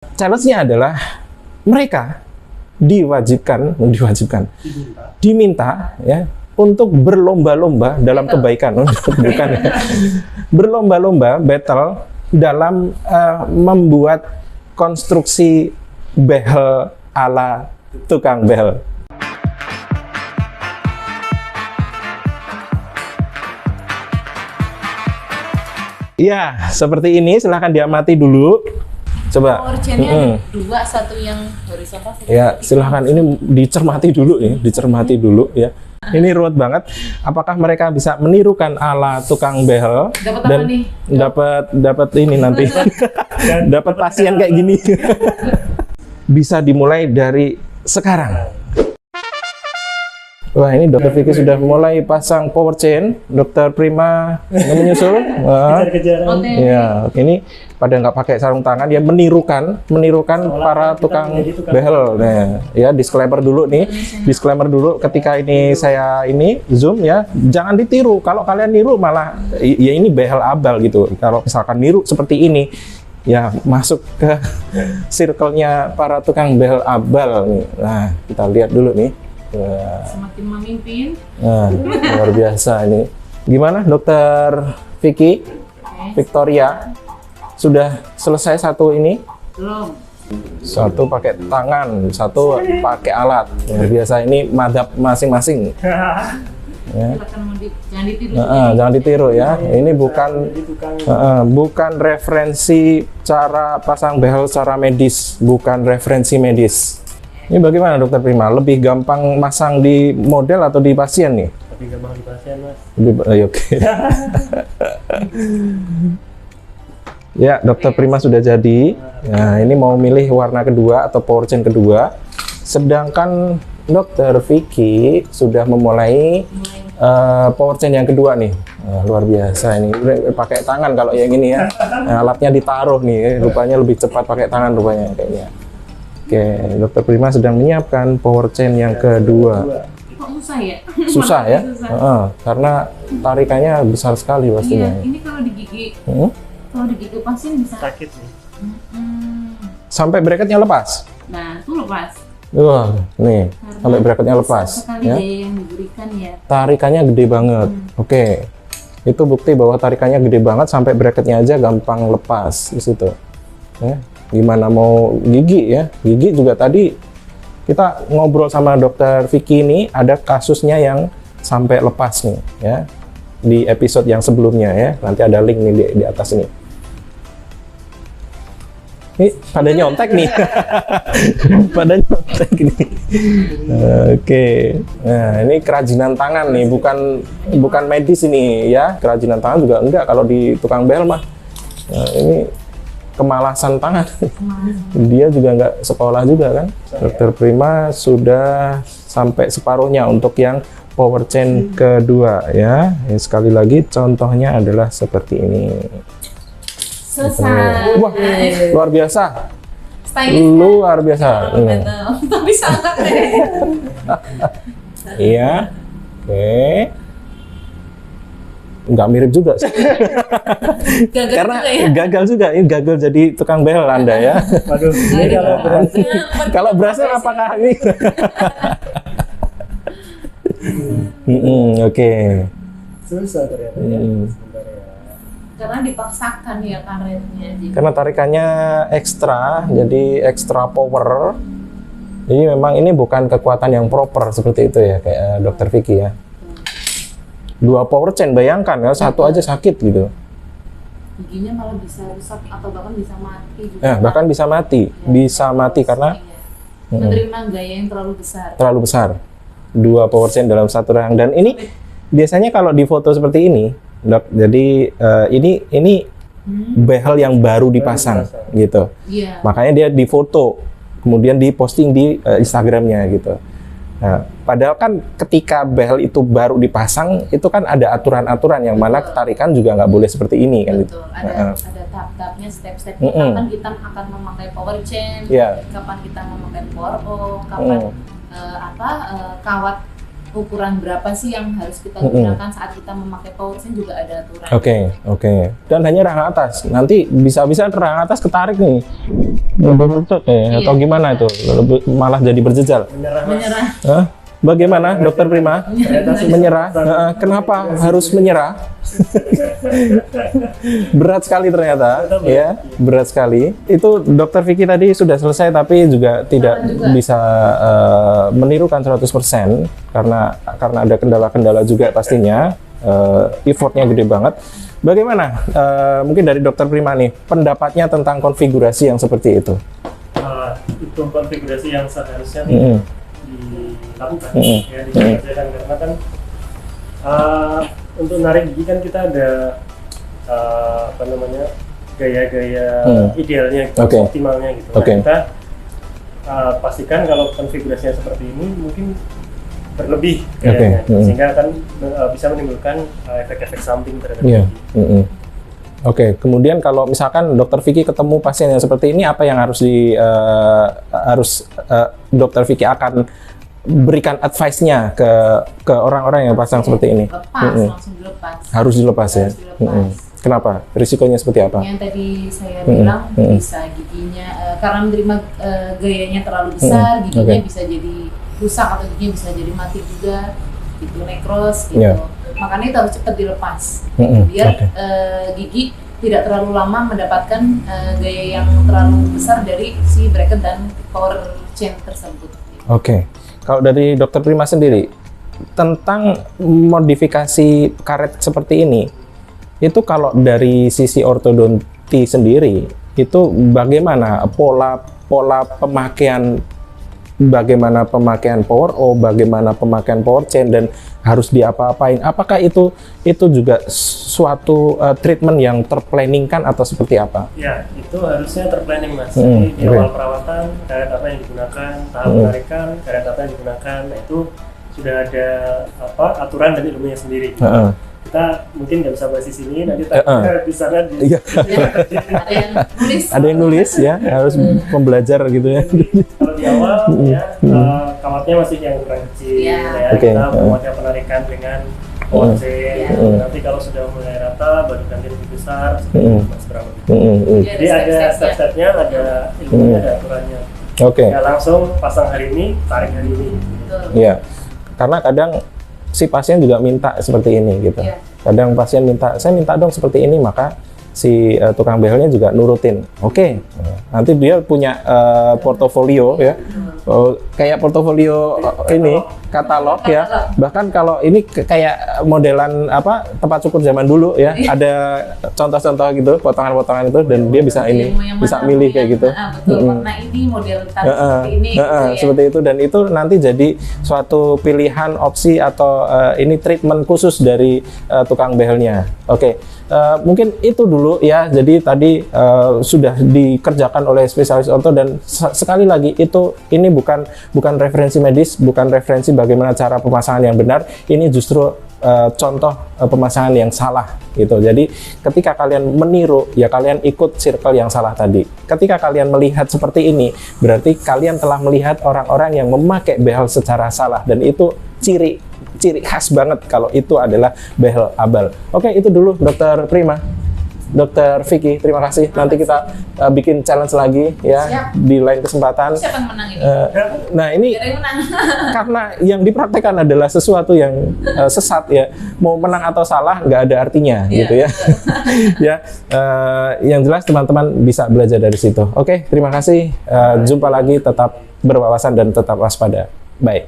Challenge-nya adalah mereka diminta ya untuk berlomba-lomba dalam kebaikan, bukan ya. Berlomba-lomba battle dalam membuat konstruksi behel ala tukang behel. Ya, seperti ini. Silahkan diamati dulu. Coba. Power chain-nya dua, satu yang horizontal. Ya, silahkan ini dicermati dulu ya, dicermati dulu ya. Ini ruwet banget. Apakah mereka bisa menirukan ala tukang behel? Dapat Dan apa nih? dapat ini nanti. Dapat pasien kayak gini. Bisa dimulai dari sekarang. Wah, ini Dokter Vicky sudah mulai pasang power chain. Dokter Prima menyusul. Wah. Ya, ini pada nggak pakai sarung tangan, dia menirukan para tukang behel. Nah, ya disclaimer dulu nih, disclaimer dulu ketika ini saya ini zoom ya, jangan ditiru. Kalau kalian niru malah ya ini behel abal gitu. Kalau misalkan niru seperti ini, ya masuk ke circle-nya para tukang behel abal nih. Nah, kita lihat dulu nih. Semakin memimpin. Nah, luar biasa ini. Gimana Dokter Vicky? Victoria? Sudah selesai satu ini? Belum. Satu pakai tangan, satu pakai alat. Luar biasa, ini madhab masing-masing. Ya. Jangan ditiru. Jangan ditiru ya. Ini bukan referensi cara pasang behel secara medis, bukan referensi medis. Ini bagaimana Dokter Prima? Lebih gampang masang di model atau di pasien nih? Lebih gampang di pasien, Mas. Oke. Ya, Dokter Prima sudah jadi. Nah, ini mau milih warna kedua atau power chain kedua. Sedangkan Dokter Vicky sudah memulai power chain yang kedua nih. Luar biasa ini. Udah pakai tangan kalau yang ini ya. Nah, alatnya ditaruh nih. Rupanya lebih cepat pakai tangan rupanya kayaknya. Oke, Dokter Prima sedang menyiapkan power chain yang kedua. Kok susah ya? Susah ya? Karena tarikannya besar sekali pastinya. Iya, ini kalau digigit, kalau digigit pasien bisa Sakit nih. Sampai bracketnya lepas. Nah, itu lepas. Wah, nih, sampai bracketnya lepas. Sekali Ya. daya yang diberikan ya. Tarikannya gede banget. Oke, itu bukti bahwa tarikannya gede banget sampai bracketnya aja gampang lepas di situ. Ya. Gimana mau gigi ya? Gigi juga tadi kita ngobrol sama Dokter Vicky ini ada kasusnya yang sampai lepas nih ya di episode yang sebelumnya ya. Nanti ada link nih di atas ini. Ini pada nyontek nih. Pada nyontek nih. Oke. Nah, ini kerajinan tangan nih, bukan medis ini ya. Kerajinan tangan juga enggak kalau di tukang behel mah. Nah, ini kemalasan tangan. Dia juga nggak sekolah juga kan. Dokter Prima sudah sampai separuhnya untuk yang power chain kedua ya. Sekali lagi contohnya adalah seperti ini. Selesai. Wah, luar biasa. Stylish. Luar biasa. Tapi sangat deh. Iya. Oke. Nggak mirip juga sih. Gagal Karena juga ya. gagal juga. Ini gagal jadi tukang behel Anda ya. Waduh, ini kalau berhasil. Kalau berhasil apakah ini? Oke. Susah ternyata ya. Sebentar ya. Karena dipaksakan ya karetnya. Karena tarikannya ekstra, jadi ekstra power. Jadi memang ini bukan kekuatan yang proper seperti itu ya, kayak Dokter Vicky ya. Dua power chain, bayangkan ya, satu aja sakit gitu. Giginya malah bisa rusak atau bahkan bisa mati juga. Ya, bahkan bisa mati, bisa mati karena menerima gaya yang terlalu besar. terlalu besar. Dua power chain dalam satu rang, dan ini biasanya kalau di foto seperti ini, Dok, jadi ini behel yang baru dipasang gitu. Iya. Makanya dia difoto, kemudian diposting di Instagramnya gitu. Nah, padahal kan ketika behel itu baru dipasang, itu kan ada aturan-aturan yang mana tarikan juga nggak boleh seperti ini kan gitu. Betul. Ada tahap-tahapnya, step-stepnya. Kapan kita akan memakai power chain, kapan kita memakai power O, kapan kawat ukuran berapa sih yang harus kita gunakan saat kita memakai power chain juga ada aturan. Oke. Dan hanya rang atas. Nanti bisa-bisa rang atas ketarik nih. Lebih mencot ya, atau gimana itu? Malah jadi berjejal. Menyerah. Hah? Bagaimana, Dokter Prima? Menyerah? Kenapa harus menyerah? Berat sekali ternyata, ya, berat sekali. Itu Dokter Vicky tadi sudah selesai, tapi juga tidak bisa menirukan 100% karena ada kendala-kendala juga pastinya. Effortnya gede banget. Bagaimana? Mungkin dari Dokter Prima nih, pendapatnya tentang konfigurasi yang seperti itu? Itu konfigurasi yang seharusnya dilakukan, ya dikerjakan, karena kan untuk narik gigi kan kita ada apa namanya, gaya-gaya idealnya, gitu, optimalnya gitu. Nah, kita pastikan kalau konfigurasinya seperti ini mungkin berlebih kayaknya, sehingga akan bisa menimbulkan efek-efek samping terhadap gigi. Kemudian kalau misalkan Dokter Vicky ketemu pasien yang seperti ini, apa yang harus Dokter Vicky akan berikan advice-nya ke orang-orang yang pasang seperti ini? Langsung dilepas. Harus dilepas ya. Kenapa? Risikonya seperti apa? Yang tadi saya bilang bisa giginya karena menerima gayanya terlalu besar, giginya bisa jadi rusak atau giginya bisa jadi mati juga, itu nekros gitu. Makanya itu harus cepat dilepas biar gigi tidak terlalu lama mendapatkan gaya yang terlalu besar dari si bracket dan power chain tersebut. Kalau dari Dokter Prima sendiri tentang modifikasi karet seperti ini, itu kalau dari sisi ortodonti sendiri itu bagaimana pola pemakaian? Bagaimana pemakaian power O, bagaimana pemakaian power chain, dan harus diapa-apain? Apakah itu juga suatu treatment yang terplanningkan atau seperti apa? Ya, itu harusnya terplanning, Mas. Jadi di awal perawatan, karet apa yang digunakan, tahap penarikan, karet apa yang digunakan, nah itu sudah ada aturan dan ilmunya sendiri. Kita mungkin nggak bisa bahas di sini, nanti di sana ada yang nulis ya, harus pembelajar gitu ya. Kalau di awal kawatnya masih yang kurang kecil, kita membuatnya penarikan dengan OC. Nanti kalau sudah mulai rata, baru ganti lebih besar, seperti berapa gitu. Jadi ada step-stepnya, ada ilmunya, ada aturannya. Ya langsung pasang hari ini, tarik hari ini. Iya, karena kadang si pasien juga minta seperti ini gitu. Kadang pasien minta, saya minta dong seperti ini, maka si tukang behelnya juga nurutin. Nanti dia punya portofolio ya, kayak portofolio ini katalog ya. Bahkan kalau ini kayak modelan tempat cukur zaman dulu ya, ada contoh-contoh gitu, potongan-potongan itu, dan dia bisa bisa milih kayak gitu. Nah ini model seperti ini. Seperti itu, dan itu nanti jadi suatu pilihan opsi atau ini treatment khusus dari tukang behelnya. Mungkin itu dulu ya. Jadi tadi sudah dikerjakan oleh spesialis orto, dan sekali lagi ini bukan referensi medis, bukan referensi bagaimana cara pemasangan yang benar. Ini justru contoh pemasangan yang salah gitu. Jadi ketika kalian meniru, ya kalian ikut circle yang salah tadi. Ketika kalian melihat seperti ini, berarti kalian telah melihat orang-orang yang memakai behel secara salah, dan itu ciri khas banget kalau itu adalah behel abal. Itu dulu Dokter Prima, Dokter Vicky, terima kasih. Nanti kita bikin challenge lagi ya. Siap. Di lain kesempatan. Siapa yang menang ini? Nah ini karena yang dipraktekkan adalah sesuatu yang sesat ya. Mau menang atau salah nggak ada artinya gitu ya. Yang jelas teman-teman bisa belajar dari situ. Terima kasih. Jumpa lagi, tetap berwawasan dan tetap waspada. Bye.